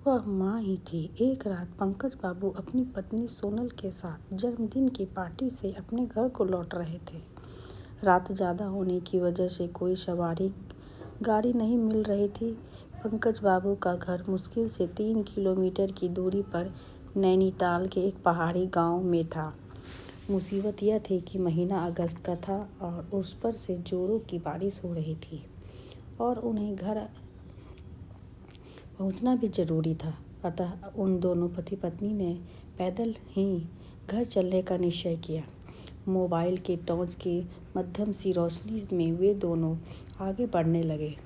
वह माँ ही थी। एक रात पंकज बाबू अपनी पत्नी सोनल के साथ जन्मदिन की पार्टी से अपने घर को लौट रहे थे। रात ज़्यादा होने की वजह से कोई सवारी गाड़ी नहीं मिल रही थी। पंकज बाबू का घर मुश्किल से 3 किलोमीटर की दूरी पर नैनीताल के एक पहाड़ी गांव में था। मुसीबत यह थी कि महीना अगस्त का था और उस पर से जोरों की बारिश हो रही थी और उन्हें घर पहुंचना भी जरूरी था। अतः उन दोनों पति पत्नी ने पैदल ही घर चलने का निश्चय किया। मोबाइल के टॉर्च की मध्यम सी रोशनी में वे दोनों आगे बढ़ने लगे।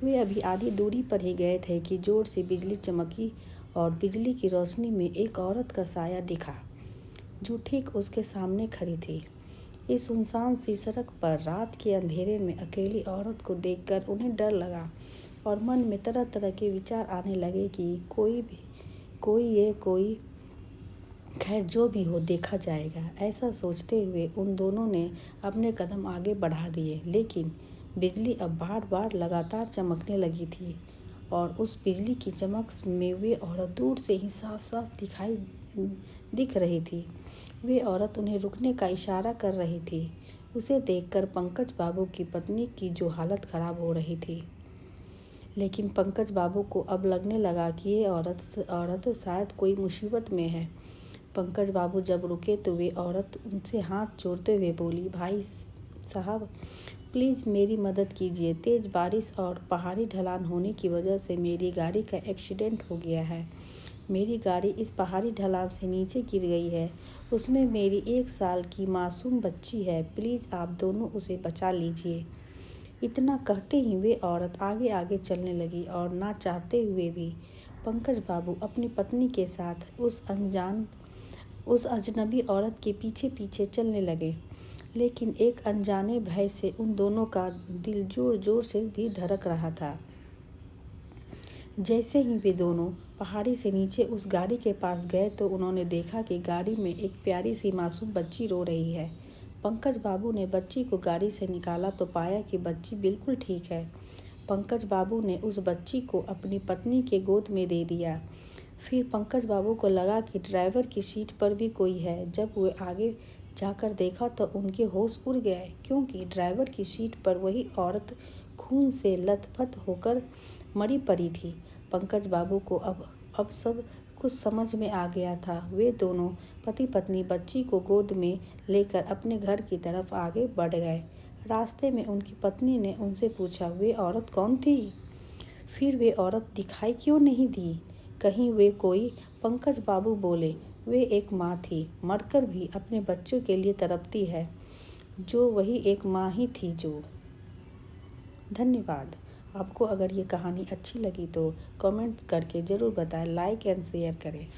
वे अभी आधी दूरी पर ही गए थे कि जोर से बिजली चमकी और बिजली की रोशनी में एक औरत का साया दिखा जो ठीक उसके सामने खड़ी थी। इस सुनसान सी सड़क पर रात के अंधेरे में अकेली औरत को देखकर उन्हें डर लगा और मन में तरह तरह के विचार आने लगे कि कोई खैर जो भी हो देखा जाएगा। ऐसा सोचते हुए उन दोनों ने अपने कदम आगे बढ़ा दिए, लेकिन बिजली अब बार बार लगातार चमकने लगी थी और उस बिजली की चमक में वे औरत दूर से ही साफ साफ दिख रही थी। वे औरत उन्हें रुकने का इशारा कर रही थी। उसे देखकर पंकज बाबू की पत्नी की जो हालत खराब हो रही थी, लेकिन पंकज बाबू को अब लगने लगा कि ये औरत शायद कोई मुसीबत में है। पंकज बाबू जब रुके तो वे औरत उनसे हाथ जोड़ते हुए बोली, भाई साहब प्लीज़ मेरी मदद कीजिए। तेज़ बारिश और पहाड़ी ढलान होने की वजह से मेरी गाड़ी का एक्सीडेंट हो गया है। मेरी गाड़ी इस पहाड़ी ढलान से नीचे गिर गई है। उसमें मेरी 1 साल की मासूम बच्ची है। प्लीज़ आप दोनों उसे बचा लीजिए। इतना कहते ही वे औरत आगे आगे चलने लगी और ना चाहते हुए भी पंकज बाबू अपनी पत्नी के साथ उस अजनबी औरत के पीछे पीछे चलने लगे। लेकिन एक अनजाने भय से उन दोनों का दिल जोर जोर से भी धड़क रहा था। जैसे ही वे दोनों पहाड़ी से नीचे उस गाड़ी के पास गए तो उन्होंने देखा कि गाड़ी में एक प्यारी सी मासूम बच्ची रो रही है। पंकज बाबू ने बच्ची को गाड़ी से निकाला तो पाया कि बच्ची बिल्कुल ठीक है। पंकज बाबू ने उस बच्ची को अपनी पत्नी के गोद में दे दिया। फिर पंकज बाबू को लगा कि ड्राइवर की सीट पर भी कोई है। जब वे आगे जाकर देखा तो उनके होश उड़ गए, क्योंकि ड्राइवर की सीट पर वही औरत खून से लथपथ होकर मरी पड़ी थी। पंकज बाबू को अब सब कुछ समझ में आ गया था। वे दोनों पति पत्नी बच्ची को गोद में लेकर अपने घर की तरफ आगे बढ़ गए। रास्ते में उनकी पत्नी ने उनसे पूछा, वे औरत कौन थी? फिर वे औरत दिखाई क्यों नहीं दी? कहीं वे कोई? पंकज बाबू बोले, वे एक माँ थी, मरकर भी अपने बच्चों के लिए तड़पती है, जो वही एक माँ ही थी जो। धन्यवाद। आपको अगर ये कहानी अच्छी लगी तो कमेंट करके ज़रूर बताएं, लाइक एंड शेयर करें।